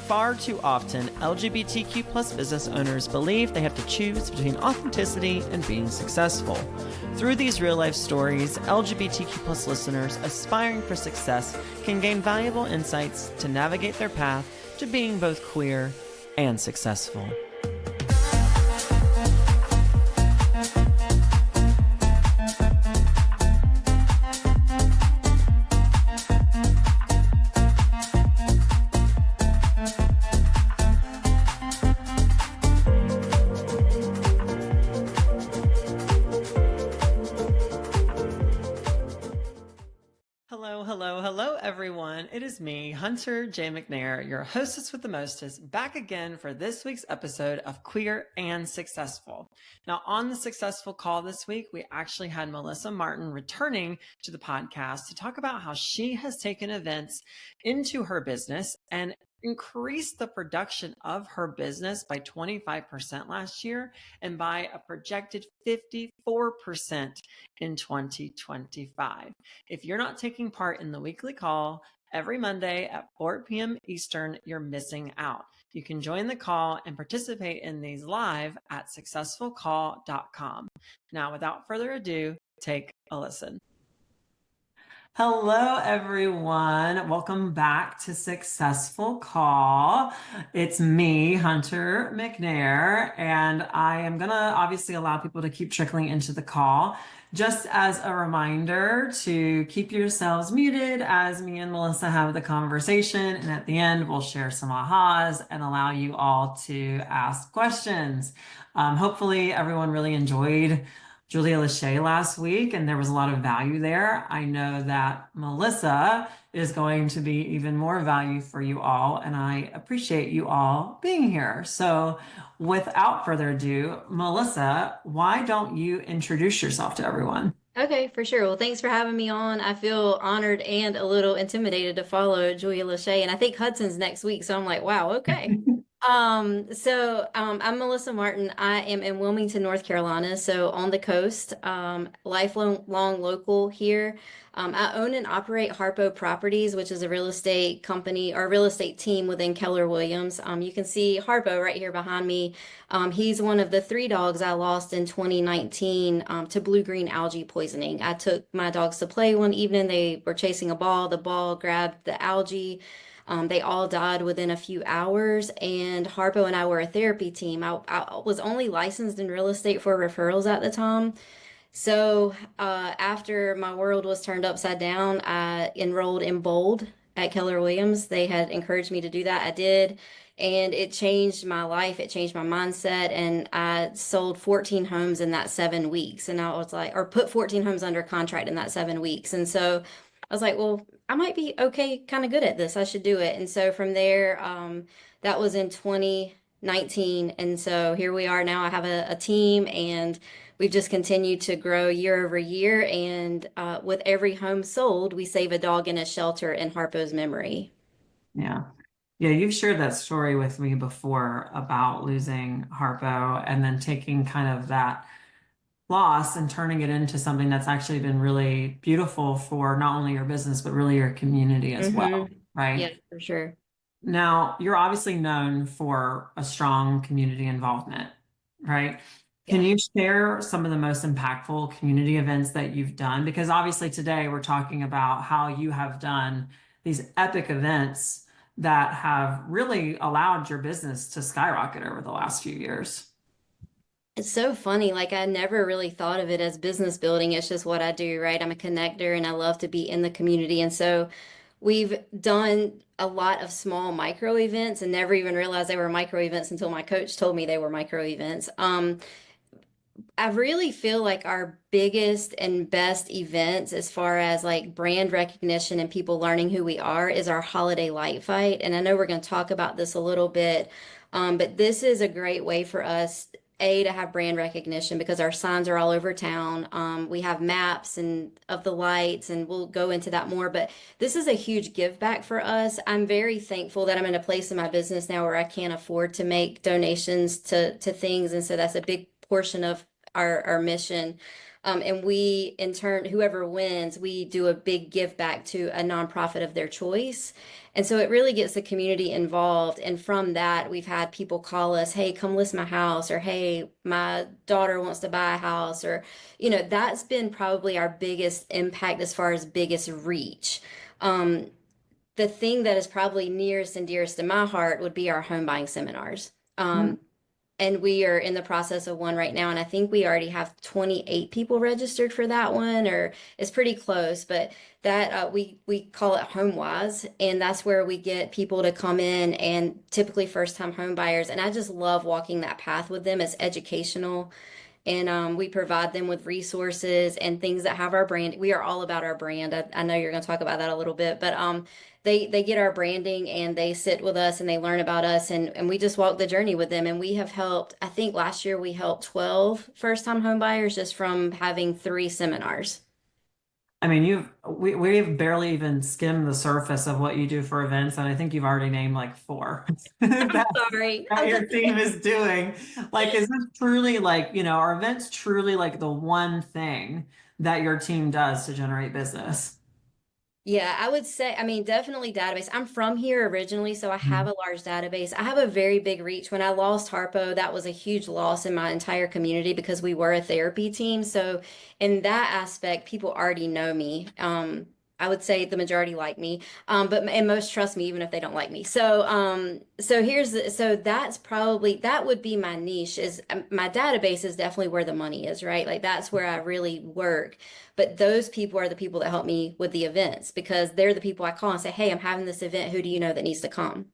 far too often, LGBTQ plus business owners believe they have to choose between authenticity and being successful. Through these real-life stories, LGBTQ plus listeners aspiring for success can gain valuable insights to navigate their path to being both queer and successful. Hello, everyone. It is me, Hunter J. McNair, your hostess with the mostest, back again for this week's episode of Queer and Successful. Now, on the Successful Call this week, we actually had Melissa Martin returning to the podcast to talk about how she has taken events into her business and increased the production of her business by 25% last year and by a projected 54% in 2025. If you're not taking part in the weekly call every Monday at 4 p.m. Eastern, you're missing out. You can join the call and participate in these live at successfulcall.com. Now, without further ado, take a listen. Hello, everyone. Welcome back to Successful Call. It's me, Hunter McNair, and I am going to obviously allow people to keep trickling into the call. Just as a reminder to keep yourselves muted as me and Melissa have the conversation. And at the end, we'll share some ahas and allow you all to ask questions. Hopefully everyone really enjoyed Julia Lachey last week, and there was a lot of value there. I know that Melissa is going to be even more value for you all, and I appreciate you all being here. So without further ado, Melissa, why don't you introduce yourself to everyone? Okay, for sure. Well, thanks for having me on. I feel honored and a little intimidated to follow Julia Lachey, and I think Hudson's next week, so I'm like, wow, okay. I'm Melissa Martin. I am in Wilmington, North Carolina, so on the coast, lifelong local here. I own and operate Harpo Properties, which is a real estate company or real estate team within Keller Williams. You can see Harpo right here behind me. He's one of the 3 dogs I lost in 2019 to blue-green algae poisoning. I took my dogs to play one evening. They were chasing a ball. The ball grabbed the algae. They all died within a few hours, and Harpo and I were a therapy team. I was only licensed in real estate for referrals at the time. So after my world was turned upside down, I enrolled in Bold at Keller Williams. They had encouraged me to do that. I did, and it changed my life. It changed my mindset, and I sold 14 homes in that 7 weeks. And I was like, or put 14 homes under contract in that 7 weeks. And so I was like, well, I might be okay, kind of good at this. I should do it. And so from there, that was in 2019. And so here we are now. I have a team, and we've just continued to grow year over year. And with every home sold, we save a dog in a shelter in Harpo's memory. Yeah. Yeah, you've shared that story with me before about losing Harpo and then taking kind of that loss and turning it into something that's actually been really beautiful for not only your business, but really your community as well, right? Yeah, for sure. Now, you're obviously known for a strong community involvement, right? Can Yeah. you share some of the most impactful community events that you've done? Because obviously today we're talking about how you have done these epic events that have really allowed your business to skyrocket over the last few years. It's so funny. Like, I never really thought of it as business building. It's just what I do, right? I'm a connector and I love to be in the community. And so we've done a lot of small micro events and never even realized they were micro events until my coach told me they were micro events. I really feel like our biggest and best events, as far as like brand recognition and people learning who we are, is our holiday light fight. And I know we're going to talk about this a little bit, but this is a great way for us, A, to have brand recognition because our signs are all over town. We have maps and of the lights, and we'll go into that more. But this is a huge give back for us. I'm very thankful that I'm in a place in my business now where I can't afford to make donations to things, and so that's a big portion of our mission. And we, in turn, whoever wins, we do a big give back to a nonprofit of their choice. And so it really gets the community involved. And from that, we've had people call us, hey, come list my house, or hey, my daughter wants to buy a house, or, that's been probably our biggest impact as far as biggest reach. Um, the thing that is probably nearest and dearest to my heart would be our home buying seminars. And we are in the process of one right now, and I think we already have 28 people registered for that one, or it's pretty close. But that we call it HomeWise, and that's where we get people to come in, and typically first time home buyers. And I just love walking that path with them. It's educational, and we provide them with resources and things that have our brand. We are all about our brand. I know you're going to talk about that a little bit, but they get our branding and they sit with us and they learn about us, and we just walk the journey with them. And we have helped, I think last year we helped 12 first-time home buyers just from having 3 seminars. I mean, we've barely even skimmed the surface of what you do for events, and I think you've already named like four that, Sorry. that your team is doing. Like, is this truly like, are events truly like the one thing that your team does to generate business? Yeah, I would say, I mean, definitely database. I'm from here originally, so I have a large database. I have a very big reach. When I lost Harpo, that was a huge loss in my entire community because we were a therapy team. So in that aspect, people already know me. I would say the majority like me, but and most trust me even if they don't like me. So that's probably that would be my niche. Is my database is definitely where the money is, right? Like that's where I really work. But those people are the people that help me with the events because they're the people I call and say, "Hey, I'm having this event. Who do you know that needs to come?"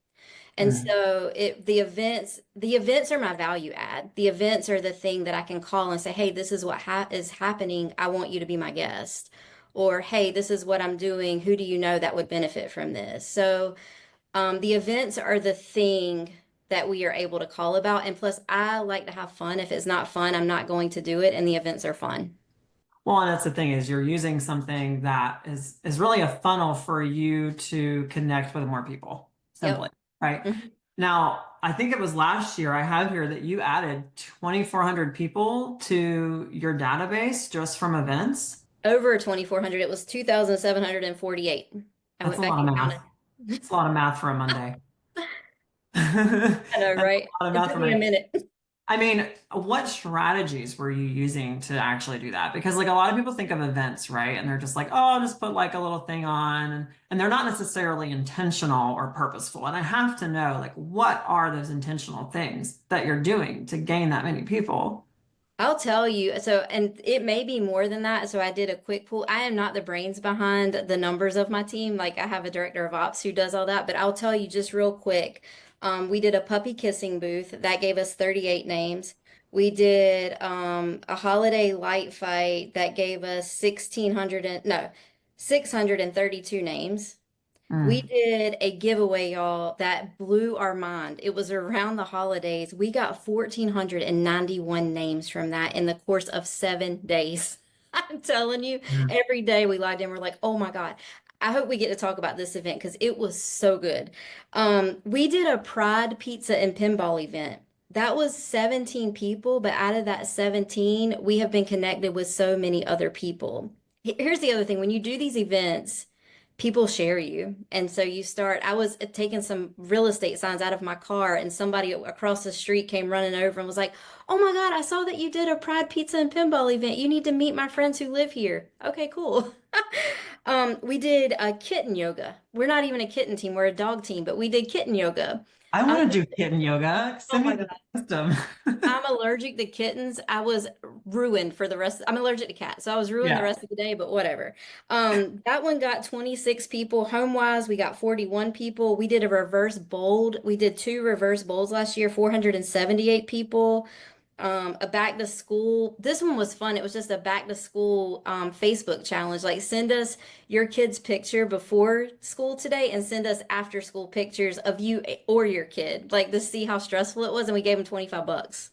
And Mm. so the events are my value add. The events are the thing that I can call and say, "Hey, this is what is happening. I want you to be my guest." Or, "Hey, this is what I'm doing. Who do you know that would benefit from this?" So the events are the thing that we are able to call about. And plus, I like to have fun. If it's not fun, I'm not going to do it. And the events are fun. Well, and that's the thing is you're using something that is really a funnel for you to connect with more people, Yep. simply, right? Mhm. Now, I think it was last year I have here that you added 2,400 people to your database just from events. Over 2,400. It was 2,748. I That's went a back lot of and math. counted. It's a lot of math for a Monday. That's I know, right? a lot of It math took for me a Monday. minute. I mean, what strategies were you using to actually do that? Because like a lot of people think of events, right? And they're just like, oh, I'll just put like a little thing on, and they're not necessarily intentional or purposeful. And I have to know like what are those intentional things that you're doing to gain that many people? I'll tell you. So, and it may be more than that. So, I did a quick pool. I am not the brains behind the numbers of my team. Like, I have a director of ops who does all that. But I'll tell you just real quick. We did a puppy kissing booth that gave us 38 names. We did a holiday light fight that gave us 1,600 and no, 632 names. We Mm. did a giveaway, y'all, that blew our mind. It was around the holidays. We got 1,491 names from that in the course of 7 days. I'm telling you, Mm. every day we logged in, we're like, oh my God, I hope we get to talk about this event because it was so good. We did a Pride Pizza and Pinball event. That was 17 people, but out of that 17, we have been connected with so many other people. Here's the other thing when you do these events, people share you. And so you start, I was taking some real estate signs out of my car and somebody across the street came running over and was like, "Oh my God, I saw that you did a Pride Pizza and Pinball event. You need to meet my friends who live here." Okay, cool. We did a kitten yoga. We're not even a kitten team, we're a dog team, but we did kitten yoga. I Um, want to do kitten yoga. oh Send me my the God. system. I'm allergic to kittens. I was ruined for the rest. I'm allergic to cats, so I was ruined the Yeah. rest of the day, but whatever. That one got 26 people. Home-wise, we got 41 people. We did a reverse bold. We did 2 reverse bowls last year, 478 people. A back to school. This one was fun. It was just a back to school Facebook challenge. Like send us your kid's picture before school today and send us after school pictures of you or your kid, like to see how stressful it was. And we gave them 25 bucks.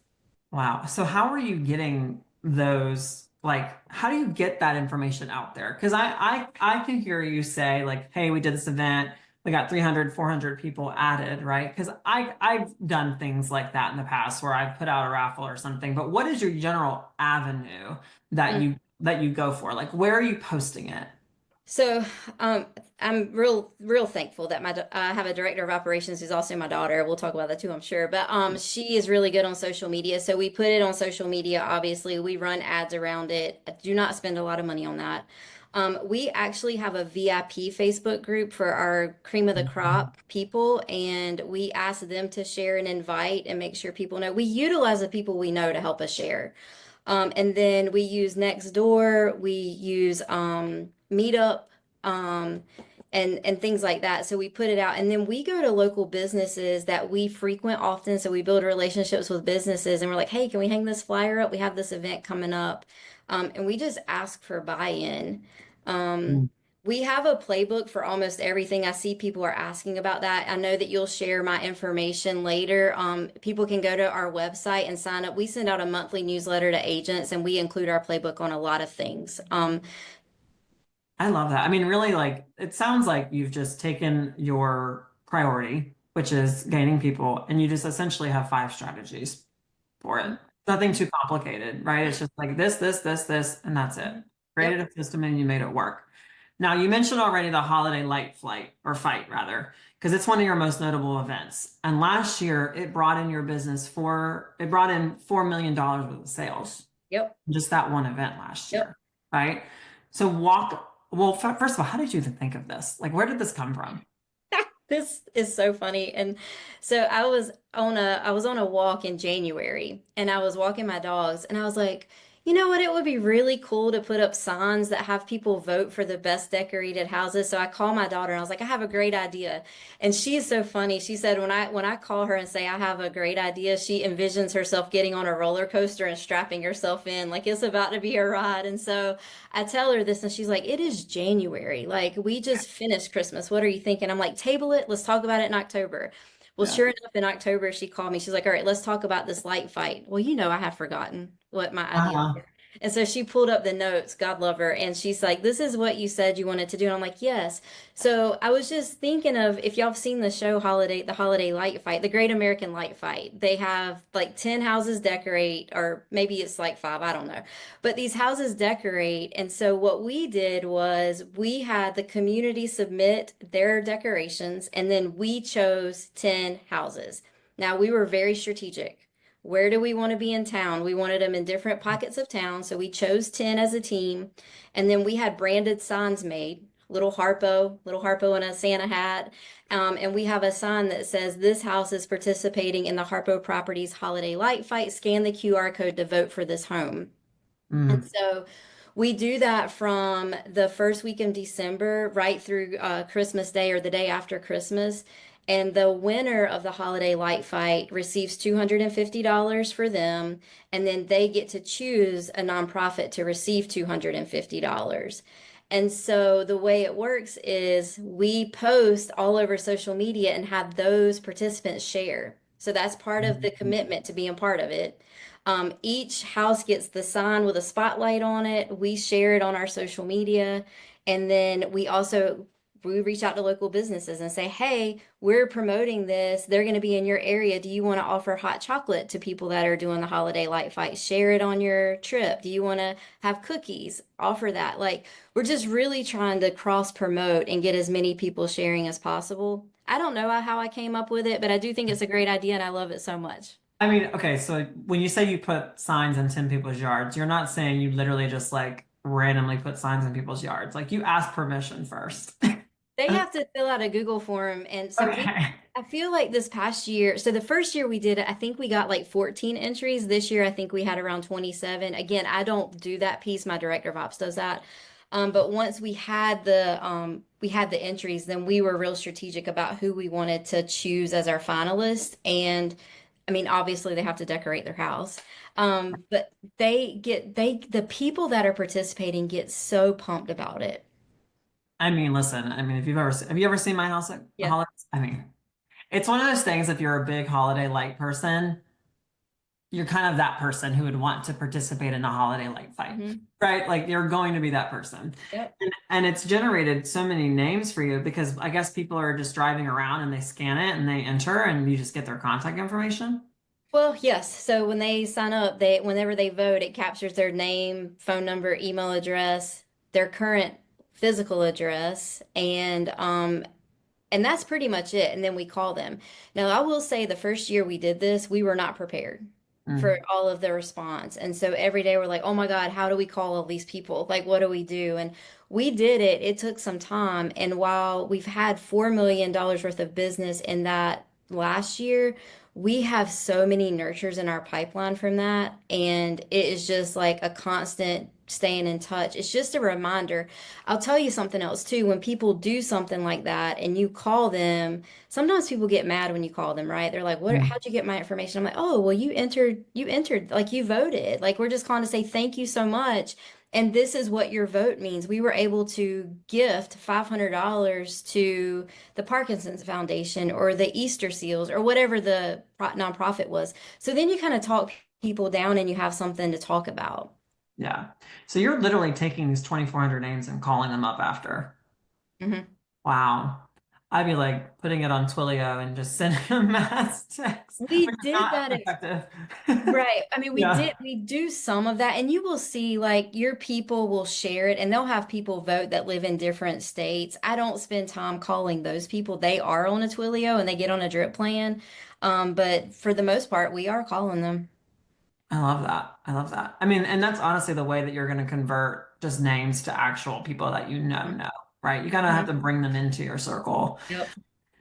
Wow. So how are you getting those? Like, how do you get that information out there? Because I can hear you say like, hey, we did this event, we got 300, 400 people added, right? Because I've done things like that in the past where I've put out a raffle or something. But what is your general avenue that you that you go for? Like, where are you posting it? So, um, I'm real thankful that I have a director of operations who's also my daughter. We'll talk about that too, I'm sure. But she is really good on social media. So we put it on social media. Obviously, we run ads around it. I do not spend a lot of money on that. We actually have a VIP Facebook group for our cream of the crop people, and we ask them to share and invite and make sure people know. We utilize the people we know to help us share. And then we use Nextdoor, we use Meetup, um, and things like that. So we put it out, and then we go to local businesses that we frequent often. So we build relationships with businesses, and we're like, "Hey, can we hang this flyer up? We have this event coming up," and we just ask for buy-in. Um, Mm. we have a playbook for almost everything. I see people are asking about that. I know that you'll share my information later. People can go to our website and sign up. We send out a monthly newsletter to agents, and we include our playbook on a lot of things. I love that. I mean, really, like, it sounds like you've just taken your priority, which is gaining people, and you just essentially have five strategies for it. Nothing too complicated, right? It's just like this, and that's it. Yep, Created a system and you made it work. Now, you mentioned already the holiday light flight or fight rather, because it's one of your most notable events. And last year it brought in your business it brought in $4 million worth of sales. yep, Just that one event last yep. year, right? So first of all, how did you even think of this? Like, where did this come from? This is so funny. And so I was on a walk in January, and I was walking my dogs, and I was like, you know what? It would be really cool to put up signs that have people vote for the best decorated houses. So I called my daughter and I was like, I have a great idea. And she is so funny. She said when I call her and say I have a great idea, she envisions herself getting on a roller coaster and strapping herself in like it's about to be a ride. And so I tell her this, and she's like, it is January. Like, we just finished Christmas. What are you thinking? I'm like, table it. Let's talk about it in October. Well, Yeah. sure enough, in October, she called me. She's like, all right, let's talk about this light fight. Well, I have forgotten what my ideas Uh-huh. were. And so she pulled up the notes, God love her, and she's like, this is what you said you wanted to do. And I'm like, yes. So I was just thinking of if y'all have seen the show the Holiday Light Fight, the Great American Light Fight. They have like 10 houses decorate, or maybe it's like five, I don't know. But these houses decorate. And so what we did was we had the community submit their decorations, and then we chose 10 houses. Now we were very strategic. Where do we want to be in town? We wanted them in different pockets of town. So we chose 10 as a team. And then we had branded signs made, little Harpo in a Santa hat. And we have a sign that says, this house is participating in the Harpo Properties Holiday Light Fight. Scan the QR code to vote for this home. And Mm. so we do that from the first week in December right through Christmas Day or the day after Christmas. And the winner of the holiday light fight receives $250 for them. And then they get to choose a nonprofit to receive $250. And so the way it works is we post all over social media and have those participants share. So that's part of the commitment to being part of it. Each house gets the sign with a spotlight on it. We share it on our social media. And then we reach out to local businesses and say, hey, we're promoting this. They're going to be in your area. Do you want to offer hot chocolate to people that are doing the holiday light fight? Share it on your trip. Do you want to have cookies? Offer that. Like, we're just really trying to cross promote and get as many people sharing as possible. I don't know how I came up with it, but I do think it's a great idea and I love it so much. I mean, okay, so when you say you put signs in 10 people's yards, you're not saying you literally just like randomly put signs in people's yards. Like you ask permission first. They have to fill out a Google form. And so Okay. I feel like this past year, so the first year we did it, I think we got like 14 entries. This year, I think we had around 27. Again, I don't do that piece. My director of ops does that. But once we had the entries, then we were real strategic about who we wanted to choose as our finalists. And I mean, obviously they have to decorate their house. But the people that are participating get so pumped about it. I mean, listen, I mean, if have you ever seen my house at the Yeah. holidays? I mean, it's one of those things, if you're a big holiday light person, you're kind of that person who would want to participate in a holiday light fight, Hmm. right? Like you're going to be that person. Yep. And it's generated so many names for you because I guess people are just driving around and they scan it and they enter and you just get their contact information. Well, yes. So when they sign up, whenever they vote, it captures their name, phone number, email address, their current physical address, and that's pretty much it. And then we call them. Now, I will say the first year we did this, we were not prepared for Mm. all of the response. And so every day we're like, oh my God, how do we call all these people? Like, what do we do? And we did it. It took some time. And while we've had $4 million worth of business in that last year, we have so many nurtures in our pipeline from that. And it is just like a constant staying in touch. It's just a reminder. I'll tell you something else too. When people do something like that and you call them, sometimes people get mad when you call them, right? They're like, "What, Mm. how'd you get my information?" I'm like, "Oh, well, you entered, like you voted. Like we're just calling to say thank you so much. And this is what your vote means." We were able to gift $500 to the Parkinson's Foundation or the Easter Seals or whatever the nonprofit was. So then you kind of talk people down and you have something to talk about. Yeah. So you're literally taking these 2,400 names and calling them up after. Mhm. Wow. I'd be like putting it on Twilio and just sending a mass text, We which is did not that as at effective. Right. I mean, Yeah. we do some of that, and you will see like your people will share it, and they'll have people vote that live in different states. I don't spend time calling those people. They are on a Twilio and they get on a drip plan. But for the most part, we are calling them. I love that. I love that. I mean, and that's honestly the way that you're going to convert just names to actual people that know, right? You kind of have to Mm-hmm. bring them into your circle. Yep.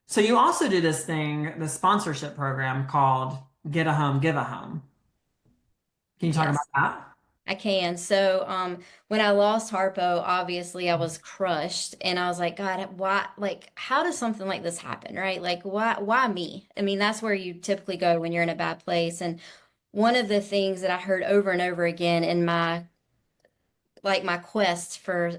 So you also do this thing, the sponsorship program called Get a Home, Give a Home. Can you talk about Yes. that? I can. So, when I lost Harpo, obviously I was crushed and I was like, God, why, like, how does something like this happen, right? Like, why me? I mean, that's where you typically go when you're in a bad place. And one of the things that I heard over and over again in my quest for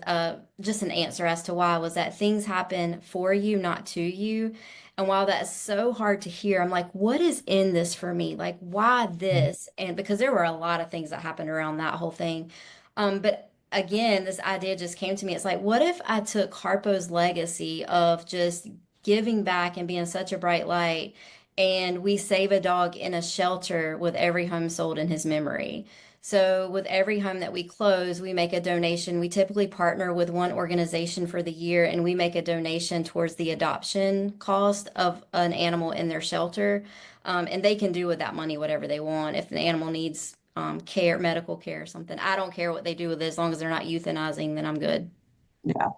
just an answer as to why was that things happen for you, not to you. And while that's so hard to hear, I'm like, what is in this for me? Like, why this? And because there were a lot of things that happened around that whole thing. But again, this idea just came to me. It's like, what if I took Harpo's legacy of just giving back and being such a bright light, and we save a dog in a shelter with every home sold in his memory? So, with every home that we close, we make a donation. We typically partner with one organization for the year, and we make a donation towards the adoption cost of an animal in their shelter. And they can do with that money whatever they want. If the animal needs care, medical care, or something, I don't care what they do with it as long as they're not euthanizing, then I'm good. Yeah.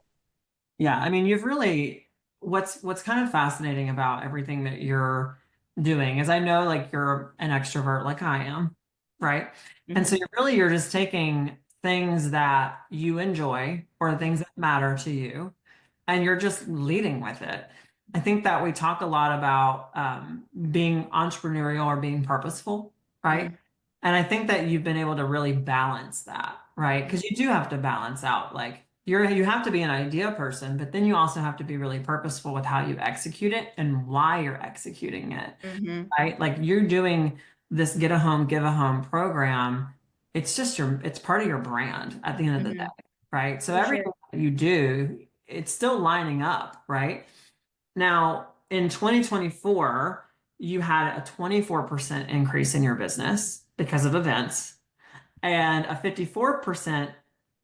Yeah, I mean, you've really what's kind of fascinating about everything that you're doing is I know like you're an extrovert like I am, right? And so Hmm. you're just taking things that you enjoy or things that matter to you and you're just leading with it. I think that we talk a lot about being entrepreneurial or being purposeful, right? Hmm. And I think that you've been able to really balance that, right? Because you do have to balance out like you have to be an idea person, but then you also have to be really purposeful with how you execute it and why you're executing it, Hmm. right? Like you're doing this get a home, give a home program. It's part of your brand at the end of the day, Hmm. right? So For everything sure. that you do, it's still lining up, right? Now, in 2024, you had a 24% increase in your business because of events and a 54%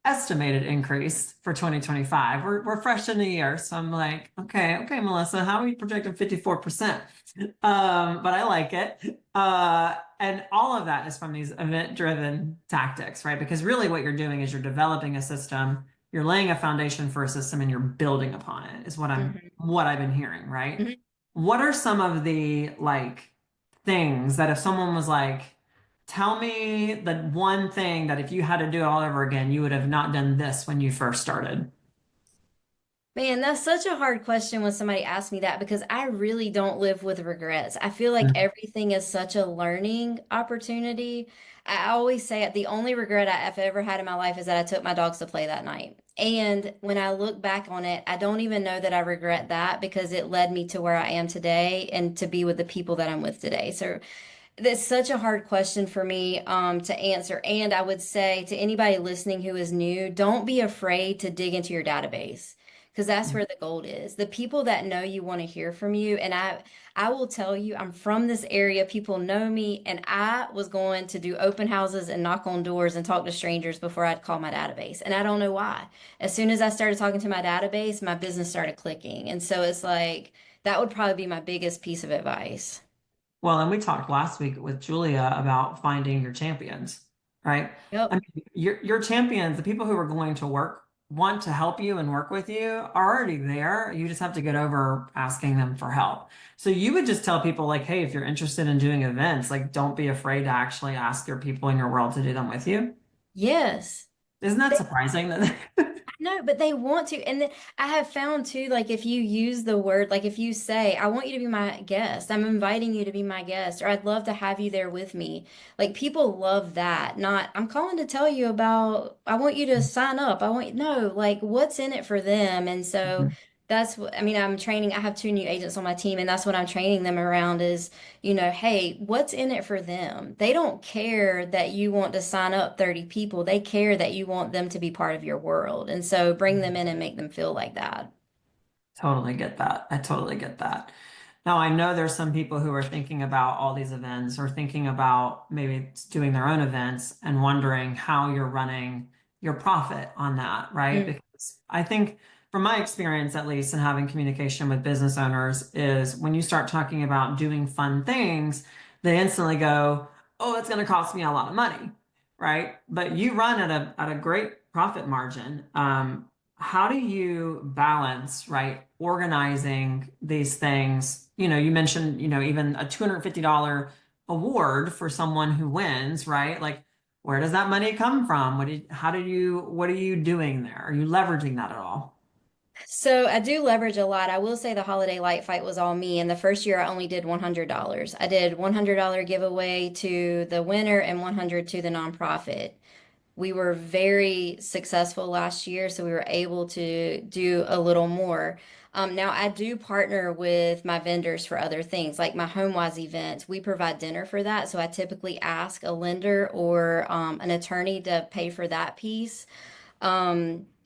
estimated increase for 2025. We're fresh in the year, so I'm like, okay, Melissa, how are you projecting 54%? But I like it. And all of that is from these event-driven tactics, right? Because really what you're doing is you're developing a system, you're laying a foundation for a system, and you're building upon it, is Hmm. what I've been hearing, right? Hmm. What are some of the like things that if someone was like, tell me the one thing that if you had to do it all over again, you would have not done this when you first started? Man, that's such a hard question when somebody asks me that because I really don't live with regrets. I feel like Mm. everything is such a learning opportunity. I always say it, the only regret I've ever had in my life is that I took my dogs to play that night. And when I look back on it, I don't even know that I regret that because it led me to where I am today and to be with the people that I'm with today. So that's such a hard question for me to answer. And I would say to anybody listening who is new, don't be afraid to dig into your database. because that's where the gold is. The people that know you want to hear from you. And I will tell you, I'm from this area. People know me, and I was going to do open houses and knock on doors and talk to strangers before I'd call my database. And I don't know why. As soon as I started talking to my database, my business started clicking. And so it's like that would probably be my biggest piece of advice. Well, and we talked last week with Julia about finding your champions, right? I Yep. mean, your champions, the people who are going to want to help you and work with you are already there. You just have to get over asking them for help. So you would just tell people like, hey, if you're interested in doing events, like don't be afraid to actually ask your people in your world to do them with you. Yes. Isn't that surprising that No, but they want to. And then I have found too, like if you use the word, like if you say, I want you to be my guest, I'm inviting you to be my guest, or I'd love to have you there with me. Like people love that. Not, I'm calling to tell you about, I want you to sign up. No, like what's in it for them. And so that's what, I mean, I'm training, I have two new agents on my team, and that's what I'm training them around is, hey, what's in it for them? They don't care that you want to sign up 30 people. They care that you want them to be part of your world. And so bring them in and make them feel like that. Totally get that. I totally get that. Now, I know there's some people who are thinking about all these events or thinking about maybe doing their own events and wondering how you're running your profit on that, right? Mm. Because I think, from my experience at least, in having communication with business owners, is when you start talking about doing fun things, they instantly go, oh, it's going to cost me a lot of money, right? But you run at a great profit margin. How do you balance, right, organizing these things? You mentioned, even a $250 award for someone who wins, right? Like, where does that money come from? What are you doing there? Are you leveraging that at all? So I do leverage a lot. I will say the holiday light fight was all me. And the first year I only did $100. I did $100 giveaway to the winner and 100 to the nonprofit. We were very successful last year, so we were able to do a little more. Now, I do partner with my vendors for other things, like my HomeWise events. We provide dinner for that, so I typically ask a lender or an attorney to pay for that piece.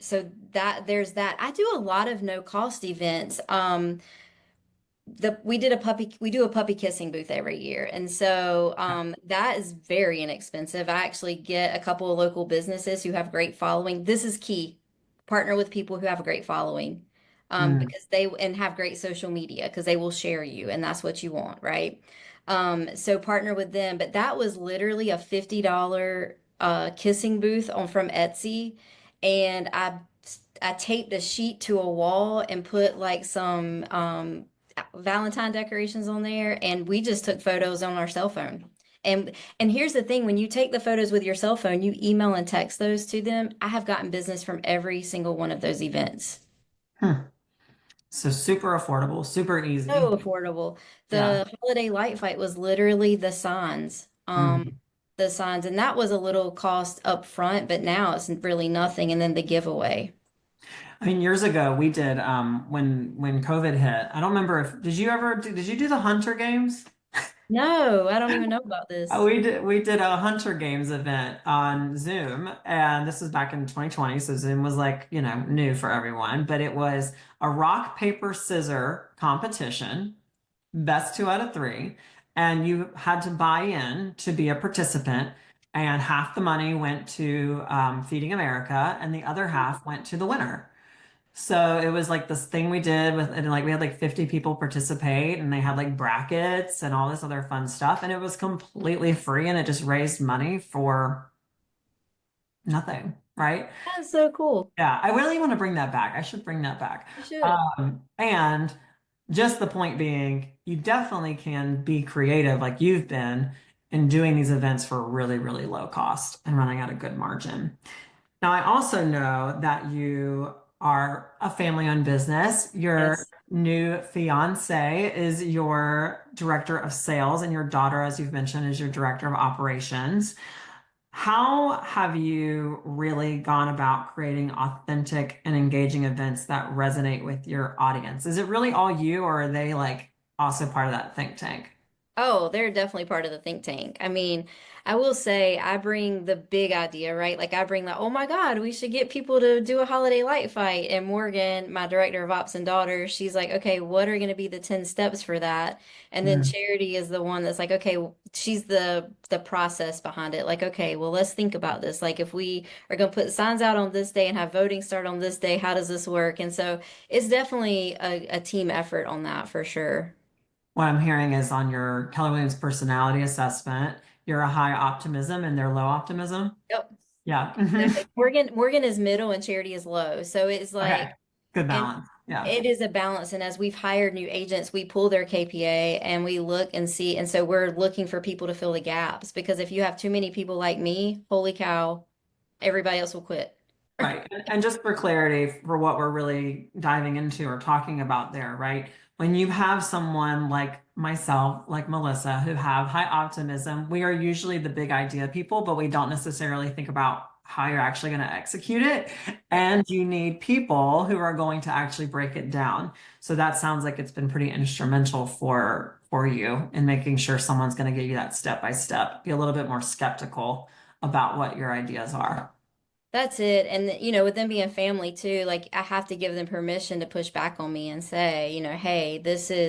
So that there's that. I do a lot of no cost events. We do a puppy kissing booth every year, and so that is very inexpensive. I actually get a couple of local businesses who have great following. This is key. Partner with people who have a great following, Mm, because they and have great social media because they will share you, and that's what you want, right? So partner with them. But that was literally a $50 kissing booth on from Etsy, and I taped a sheet to a wall and put like some Valentine decorations on there, and we just took photos on our cell phone. And here's the thing, when you take the photos with your cell phone, you email and text those to them. I have gotten business from every single one of those events. hmm. So super affordable, super easy. So affordable. Yeah. The holiday light fight was literally the signs. Mhm. The signs, and that was a little cost up front, but now it's really nothing. And then the giveaway. I mean, years ago we did when COVID hit. I don't remember if did you do the Hunter Games? No, I don't even know about this. We did a Hunter Games event on Zoom, and this was back in 2020, so Zoom was like, new for everyone, but it was a rock, paper, scissor competition, best two out of three, and you had to buy in to be a participant, and half the money went to Feeding America, and the other half went to the winner. So it was like this thing we did and like we had like 50 people participate and they had like brackets and all this other fun stuff. And it was completely free and it just raised money for nothing, right? That's so cool. Yeah, I really want to bring that back. I should bring that back. You should. And just the point being, you definitely can be creative like you've been in doing these events for really, really low cost and running at a good margin. Now, I also know that you are a family-owned business. Your Yes. new fiance is your director of sales, and your daughter, as you've mentioned, is your director of operations. How have you really gone about creating authentic and engaging events that resonate with your audience? Is it really all you, or are they like also part of that think tank? Oh, they're definitely part of the think tank. I mean, I will say I bring the big idea, right? Like I bring the, oh my God, we should get people to do a holiday light fight. And Morgan, my director of ops and daughter, she's like, okay, what are going to be the 10 steps for that? And then Mm. Charity is the one that's like, okay, she's the process behind it. Like, okay, well, let's think about this. Like if we are going to put signs out on this day and have voting start on this day, how does this work? And so it's definitely a team effort on that for sure. What I'm hearing is on your Keller Williams personality assessment, you're a high optimism and they're low optimism. Yep. Yeah. Exactly. Morgan is middle and Charity is low. So it's Okay. like, Good and balance. Yeah. it is a balance. And as we've hired new agents, we pull their KPA and we look and see. And so we're looking for people to fill the gaps because if you have too many people like me, holy cow, everybody else will quit. Right. And just for clarity, for what we're really diving into or talking about there, right? When you have someone like myself, like Melissa, who have high optimism, we are usually the big idea people, but we don't necessarily think about how you're actually going to execute it. And you need people who are going to actually break it down. So that sounds like it's been pretty instrumental for you in making sure someone's going to give you that step by step. Be a little bit more skeptical about what your ideas are. That's it. And, you know, with them being family too, like I have to give them permission to push back on me and say, you know, hey,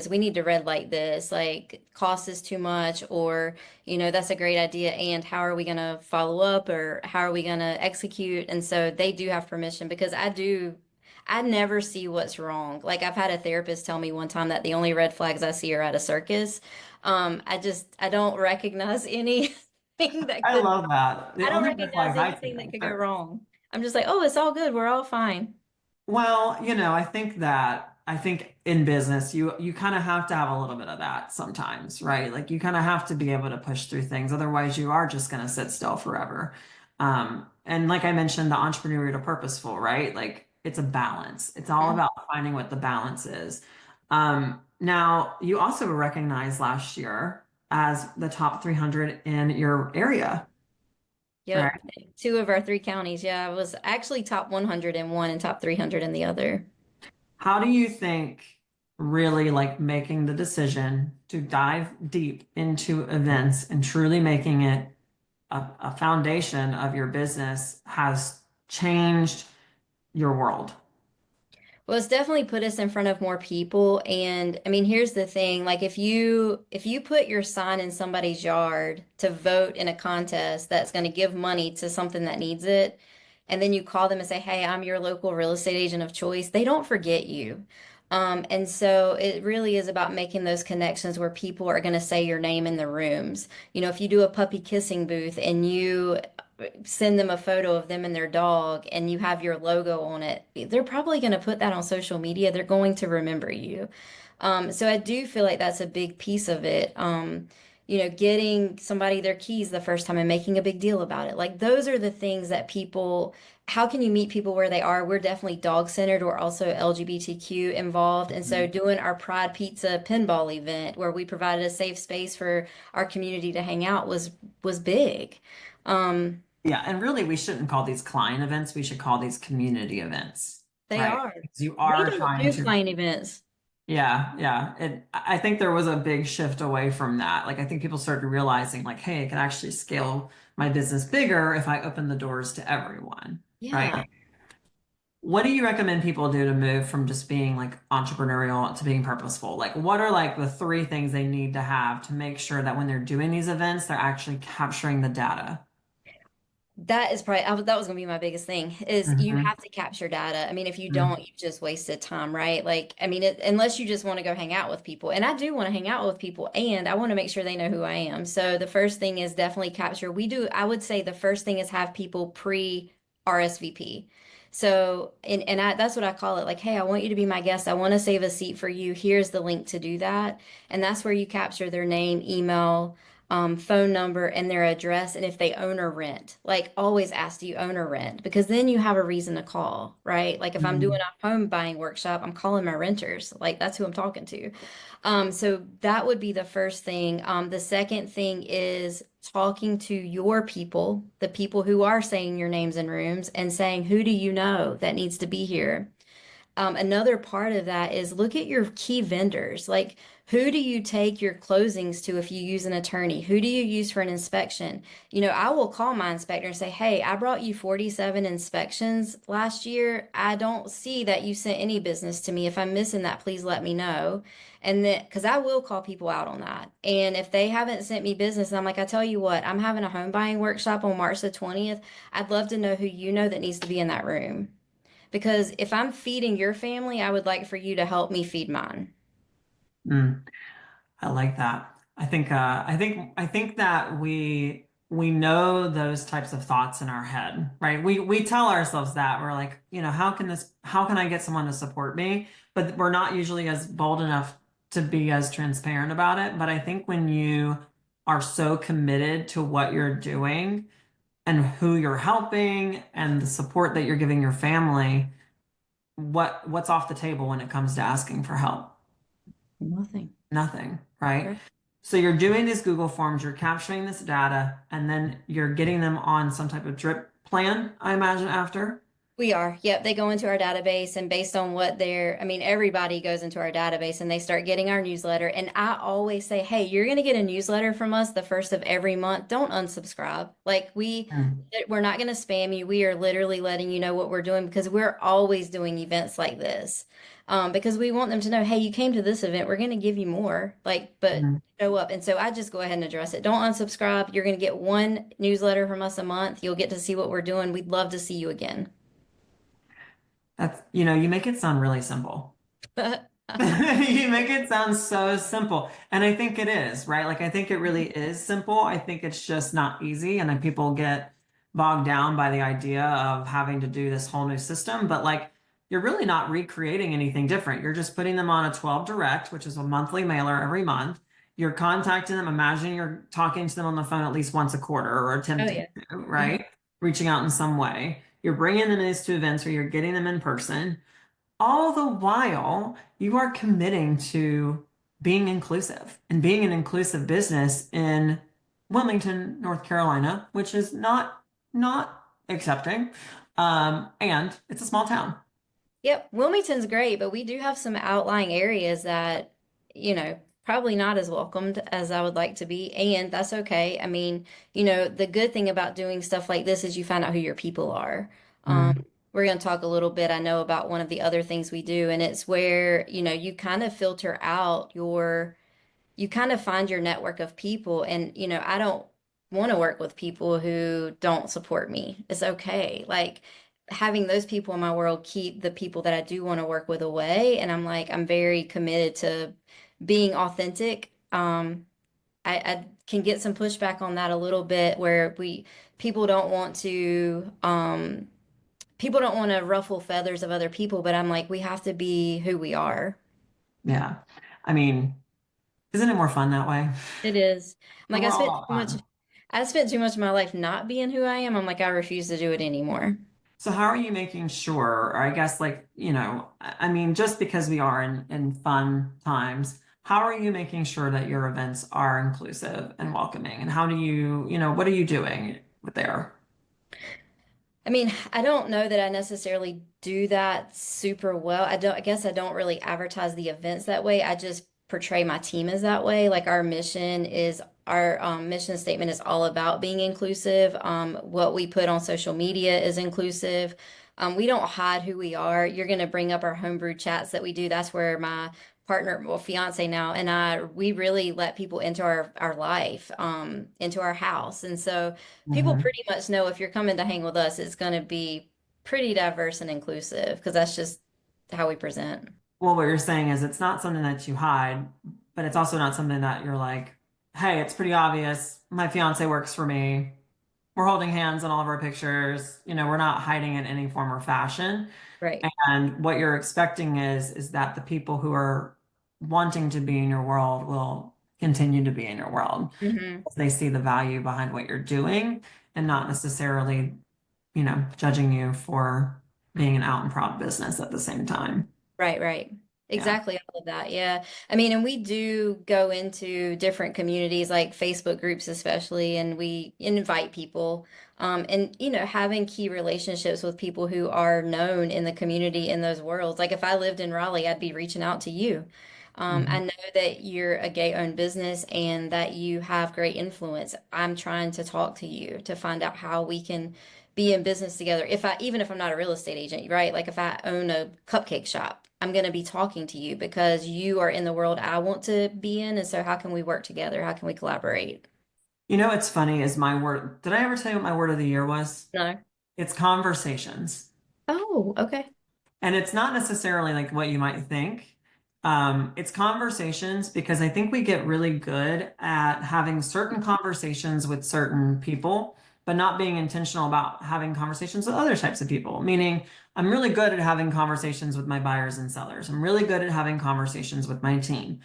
we need to red light this, like cost is too much, or, you know, that's a great idea. And how are we going to follow up or how are we going to execute? And so they do have permission because I never see what's wrong. Like I've had a therapist tell me one time that the only red flags I see are at a circus. I don't recognize anything that I could love that. The I don't only red recognize flags I see anything that are could go there. wrong. I'm just like, oh, it's all good. We're all fine. Well, I think in business you kind of have to have a little bit of that sometimes, right? Like you kind of have to be able to push through things. Otherwise, you are just going to sit still forever. And like I mentioned, the entrepreneurial to purposeful, right? Like it's a balance. It's all Mhm. about finding what the balance is. Now, you also were recognized last year as the top 300 in your area, Yep. right? Two of our three counties. Yeah, I was actually top 100 in one and top 300 in the other. How do you think really like making the decision to dive deep into events and truly making it a foundation of your business has changed your world? Well, it's definitely put us in front of more people. And I mean, here's the thing, like if you put your sign in somebody's yard to vote in a contest that's going to give money to something that needs it, and then you call them and say, "Hey, I'm your local real estate agent of choice," they don't forget you. And so it really is about making those connections where people are going to say your name in the rooms. You know, if you do a puppy kissing booth and you send them a photo of them and their dog and you have your logo on it, they're probably going to put that on social media. They're going to remember you. So I do feel like that's a big piece of it. You know, getting somebody their keys the first time and making a big deal about it. Like those are the things that people, how can you meet people where they are? We're definitely dog centered. We're also LGBTQ involved. And so doing our Pride Pizza pinball event where we provided a safe space for our community to hang out was big. Um, Yeah, and really we shouldn't call these client events, we should call these community events, They right? are. Because you We are don't trying do to. client events. Yeah, yeah. I think there was a big shift away from that. Like, I think people started realizing, like, hey, I can actually scale my business bigger if I open the doors to everyone, right? Yeah. What do you recommend people do to move from just being like entrepreneurial to being purposeful? Like, what are like the three things they need to have to make sure that when they're doing these events, they're actually capturing the data? That is probably that was gonna be my biggest thing is you Hmm. have to capture data. I mean, if you don't, you've just wasted time, right? Like, I mean, unless you just want to go hang out with people, and I do want to hang out with people, and I want to make sure they know who I am. So the first thing is definitely capture. I would say the first thing is have people pre RSVP. So, that's what I call it. Like, hey, I want you to be my guest. I want to save a seat for you. Here's the link to do that, and that's where you capture their name, email, phone number and their address, and if they own or rent. Like always ask, do you own or rent? Because then you have a reason to call, right? Like if I'm doing Hmm. a home buying workshop, I'm calling my renters. Like that's who I'm talking to. So that would be the first thing. The second thing is talking to your people, the people who are saying your names in rooms, and saying, who do you know that needs to be here? Another part of that is look at your key vendors. Like, Who do you take your closings to if you use an attorney? Who do you use for an inspection? I will call my inspector and say, hey, I brought you 47 inspections last year. I don't see that you sent any business to me. If I'm missing that, please let me know. And then, because I will call people out on that. And if they haven't sent me business, I'm like, I tell you what, I'm having a home buying workshop on March the 20th. I'd love to know who you know that needs to be in that room. Because if I'm feeding your family, I would like for you to help me feed mine. Mm. I like that. I think that we know those types of thoughts in our head, right? We tell ourselves that we're like, how can I get someone to support me? But we're not usually as bold enough to be as transparent about it. But I think when you are so committed to what you're doing and who you're helping and the support that you're giving your family, what's off the table when it comes to asking for help? Nothing. Nothing, right? Right. So you're doing these Google Forms, you're capturing this data, and then you're getting them on some type of drip plan, I imagine, after. We are. Yep. They go into our database and based on I mean, everybody goes into our database and they start getting our newsletter. And I always say, hey, you're going to get a newsletter from us the first of every month. Don't unsubscribe. Like Mm, we're not going to spam you. We are literally letting you know what we're doing because we're always doing events like this. Because we want them to know, hey, you came to this event. We're going to give you more. But mm. show up. And so I just go ahead and address it. Don't unsubscribe. You're going to get one newsletter from us a month. You'll get to see what we're doing. We'd love to see you again. You make it sound really simple. You make it sound so simple. And I think it is, right? Like, I think it really is simple. I think it's just not easy. And then people get bogged down by the idea of having to do this whole new system. But like, you're really not recreating anything different. You're just putting them on a 12 direct, which is a monthly mailer every month. You're contacting them. Imagine you're talking to them on the phone at least once a quarter or Oh attempting yeah. to, Mhm. right? Reaching out in some way. You're bringing them in to events where you're getting them in person. All the while, you are committing to being inclusive and being an inclusive business in Wilmington, North Carolina, which is not accepting. And it's a small town. Yep, Wilmington's great, but we do have some outlying areas that, probably not as welcomed as I would like to be, and that's okay. I mean, the good thing about doing stuff like this is you find out who your people are. Um, Mm, we're going to talk a little bit, I know, about one of the other things we do, and it's where, you kind of filter out you kind of find your network of people. And, I don't want to work with people who don't support me. It's okay. Like having those people in my world keep the people that I do want to work with away. And I'm very committed to being authentic. I can get some pushback on that a little bit where people don't want to, people don't want to ruffle feathers of other people, but I'm like, we have to be who we are. yeah. I mean, isn't it more fun that way? It is. I'm like, We're all about fun. I spent too much of my life not being who I am. I'm like, I refuse to do it anymore. So how are you making sure, or I guess like, I mean, just because we are in fun times, how are you making sure that your events are inclusive and welcoming? And how do what are you doing with there? I mean, I don't know that I necessarily do that super well. I guess I don't really advertise the events that way. I just portray my team as that way. Like our mission statement is all about being inclusive. What we put on social media is inclusive. We don't hide who we are. You're going to bring up our homebrew chats that we do. That's where my partner, well, fiance now, and we really let people into our life, into our house. And so people Hmm. pretty much know if you're coming to hang with us, it's going to be pretty diverse and inclusive because that's just how we present. Well, what you're saying is it's not something that you hide, but it's also not something that you're like, hey, it's pretty obvious. My fiance works for me. We're holding hands in all of our pictures. We're not hiding in any form or fashion. Right. And what you're expecting is that the people who are wanting to be in your world will continue to be in your world. Hmm. They see the value behind what you're doing and not necessarily, judging you for being an out and proud business at the same time. Right, right. Yeah. Exactly all of that. Yeah. I mean, and we do go into different communities like Facebook groups especially, and we invite people. And having key relationships with people who are known in the community in those worlds. Like if I lived in Raleigh, I'd be reaching out to you. I Mhm. know that you're a gay-owned business and that you have great influence. I'm trying to talk to you to find out how we can be in business together. Even if I'm not a real estate agent, right? Like if I own a cupcake shop, I'm going to be talking to you because you are in the world I want to be in. And so how can we work together? How can we collaborate? You know, what's funny is my word. Did I ever tell you what my word of the year was? No. It's conversations. Oh, okay. And it's not necessarily like what you might think. It's conversations because I think we get really good at having certain conversations with certain people, but not being intentional about having conversations with other types of people. Meaning, I'm really good at having conversations with my buyers and sellers. I'm really good at having conversations with my team.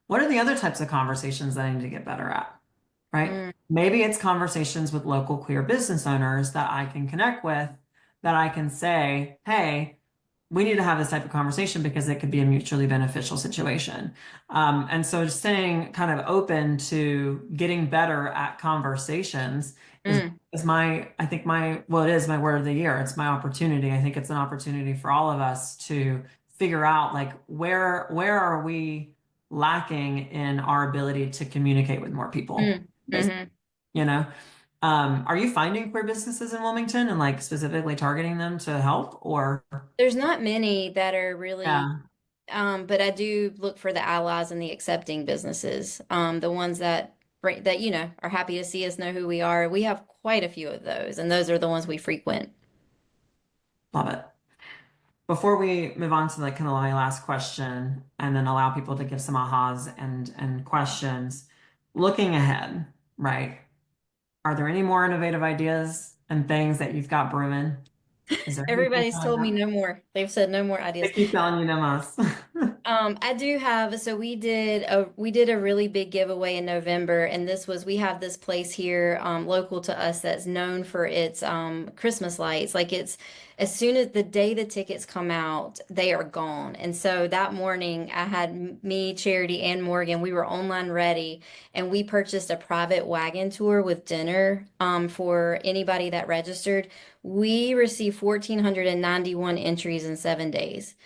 What are the other types of conversations that I need to get better at? Right? Mm, Maybe it's conversations with local queer business owners that I can connect with, that I can say, hey, we need to have this type of conversation because it could be a mutually beneficial situation. And so just staying kind of open to getting better at conversations is mm, I think well, it is my word of the year. It's my opportunity. I think it's an opportunity for all of us to figure out like where are we lacking in our ability to communicate with more people, mm, hmm. you know? Are you finding queer businesses in Wilmington and like specifically targeting them to help or There's not many that are really, yeah, but I do look for the allies and the accepting businesses, the ones that are happy to see us, know who we are. We have quite a few of those, and those are the ones we frequent. love it. Before we move on to like kind of my last question and then allow people to give some ahas and questions, looking ahead, right? Are there any more innovative ideas and things that you've got brewing? Is there anything Everybody's coming told me up? no more. They've said no more They ideas. keep telling you no most. I do have, so we did a really big giveaway in November, and we have this place here, local to us that's known for its Christmas lights. Like it's as soon as the day the tickets come out, they are gone. And so that morning I had me, Charity, and Morgan, we were online ready, and we purchased a private wagon tour with dinner for anybody that registered. We received 1,491 entries in 7 days.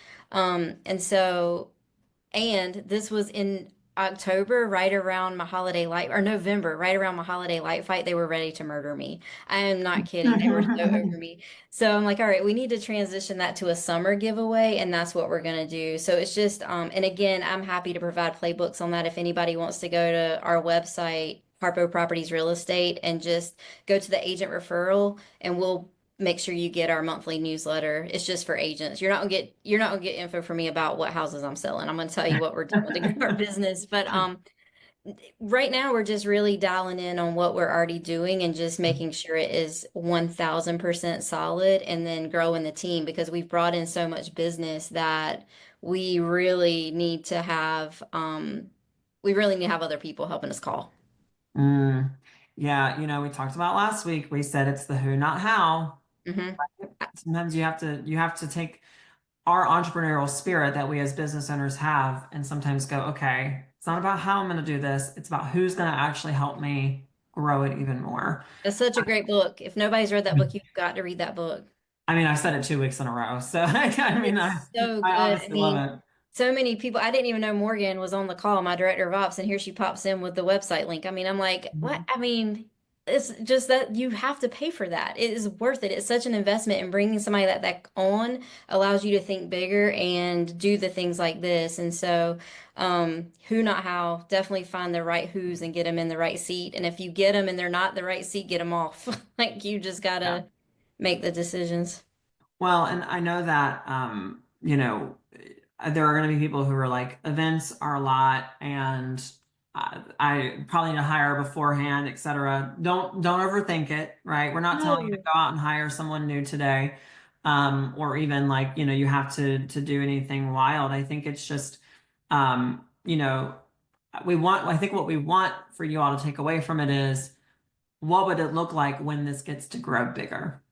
And this was in October, right around my holiday light, or November, right around my holiday light fight. They were ready to murder me. I am not kidding. They were so over me. So I'm like, all right, we need to transition that to a summer giveaway, and that's what we're gonna do. So it's just, and again, I'm happy to provide playbooks on that if anybody wants to go to our website, Harpo Properties Real Estate, and just go to the agent referral, and we'll make sure you get our monthly newsletter. It's just for agents. You're not gonna get info from me about what houses I'm selling. I'm gonna tell you what we're doing to grow our business. But right now we're just really dialing in on what we're already doing and just making sure it is 1,000% solid and then growing the team because we've brought in so much business that we really need to have other people helping us call. Mm. Yeah, we talked about last week. We said it's the who, not how. Hmm. Sometimes you have to take our entrepreneurial spirit that we as business owners have and sometimes go, okay, it's not about how I'm going to do this. It's about who's going to actually help me grow it even more. That's such a great book. If nobody's read that book, you've got to read that book. I mean, I've said it 2 weeks in a row, so I mean, I, It's so I good. I obviously love mean, it. so many people. I didn't even know Morgan was on the call, my director of ops, and here she pops in with the website link. I mean, I'm like, what? Mhm. I mean, it's just that you have to pay for that. It is worth it. It's such an investment, and bringing somebody that on allows you to think bigger and do the things like this. And so, who not how, definitely find the right who's and get them in the right seat. And if you get them and they're not the right seat, get them off. Like you just Yeah. gotta make the decisions. Well, and I know that there are going to be people who are like events are a lot, and I probably need to hire beforehand, etc. Don't overthink it, right? We're not telling you to No. go out and hire someone new today, or even like you have to do anything wild. I think it's just I think what we want for you all to take away from it is what would it look like when this gets to grow bigger?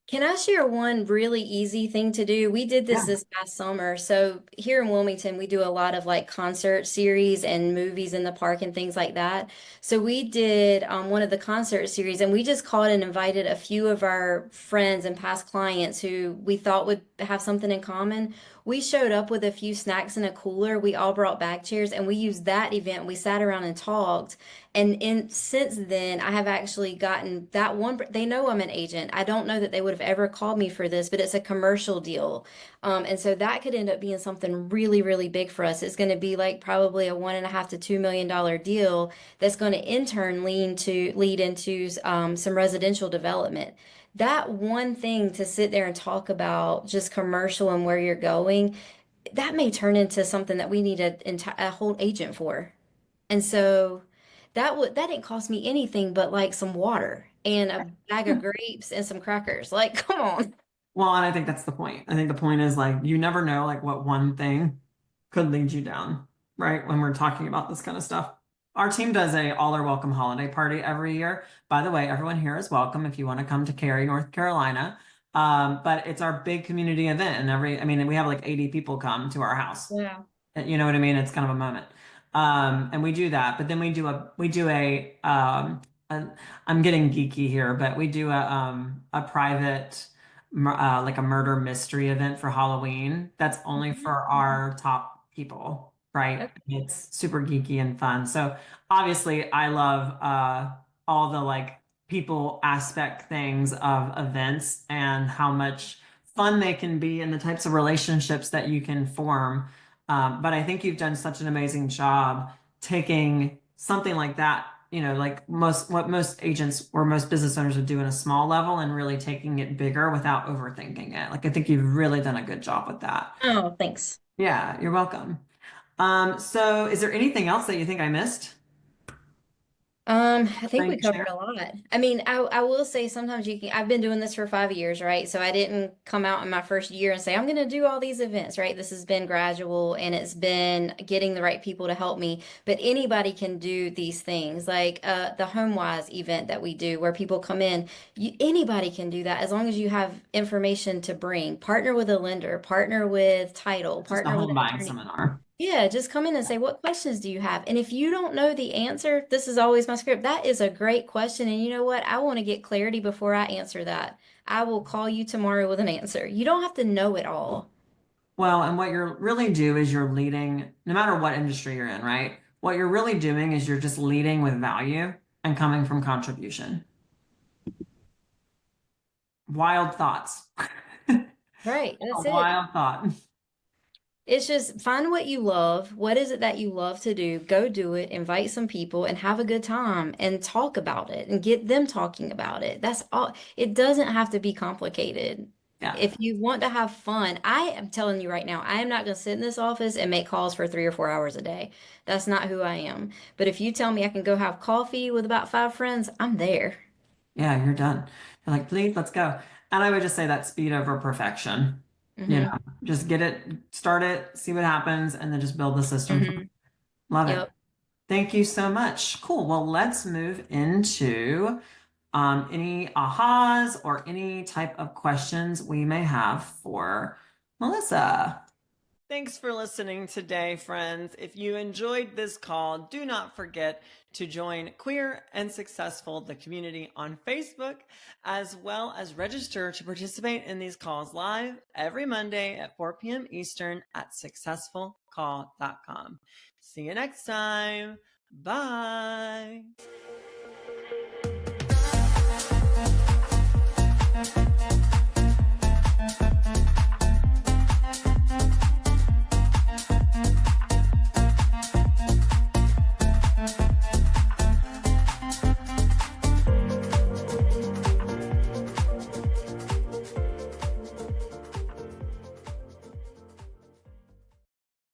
Can I share one really easy thing to do? We did Yeah. this past summer. So here in Wilmington, we do a lot of like concert series and movies in the park and things like that. So we did one of the concert series, and we just called and invited a few of our friends and past clients who we thought would have something in common. We showed up with a few snacks and a cooler. We all brought bag chairs, and we used that event. We sat around and talked. And since then, I have actually gotten that one. They know I'm an agent. I don't know that they would have ever called me for this, but it's a commercial deal. And so that could end up being something really, really big for us. It's going to be like probably a $1.5 to $2 million deal that's going to in turn lead into some residential development. That one thing to sit there and talk about just commercial and where you're going, that may turn into something that we need a whole agent for. And so that didn't cost me anything but like some water and a bag of grapes and some crackers. Like, come on. Well, and I think that's the point. I think the point is like you never know like what one thing could lead you down, right? When we're talking about this kind of stuff. Our team does a all are welcome holiday party every year. By the way, everyone here is welcome if you want to come to Cary, North Carolina. But it's our big community event, and I mean, we have like 80 people come to our house. Wow. You know what I mean? It's kind of a moment. And we do that, but then a, I'm getting geeky here, but we do a private, like a murder mystery event for Halloween. That's only for our top people, right? Okay. It's super geeky and fun. So obviously I love, all the like people aspect things of events and how much fun they can be and the types of relationships that you can form. But I think you've done such an amazing job taking something like that, like what most agents or most business owners would do in a small level and really taking it bigger without overthinking it. Like I think you've really done a good job with that. Oh, thanks. Yeah, you're welcome. So is there anything else that you think I missed? I think we Thing to covered share? a lot. I mean, I will say sometimes I've been doing this for 5 years, right? So I didn't come out in my first year and say, I'm going to do all these events, right? This has been gradual and it's been getting the right people to help me. But anybody can do these things, like the HomeWise event that we do where people come in. Anybody can do that as long as you have information to bring. Partner with a lender, partner with title, Just a partner with home an buying attorney. seminar. Yeah, just come in and say, what questions do you have? And if you don't know the answer, this is always my script. That is a great question. And you know what? I want to get clarity before I answer that. I will call you tomorrow with an answer. You don't have to know it all. Well, and what you're really do is you're leading, no matter what industry you're in, right? What you're really doing is you're just leading with value and coming from contribution. Wild thoughts. Right. A That's it. wild thought. It's just find what you love. What is it that you love to do? Go do it, invite some people and have a good time and talk about it and get them talking about it. That's all. It doesn't have to be complicated. Yeah. If you want to have fun, I am telling you right now, I am not going to sit in this office and make calls for 3 or 4 hours a day. That's not who I am. But if you tell me I can go have coffee with about 5 friends, I'm there. Yeah, you're done. You're like, please, let's go. And I would just say that speed over perfection. You Hmm. know, just get it, start it, see what happens, and then just build the system from Hmm. it. Love it. Yep. Thank you so much. Cool. Well, let's move into any ahas or any type of questions we may have for Melissa. Thanks for listening today, friends. If you enjoyed this call, do not forget to join Queer and Successful, the community on Facebook, as well as register to participate in these calls live every Monday at 4 p.m. Eastern at successfulcall.com. See you next time. Bye.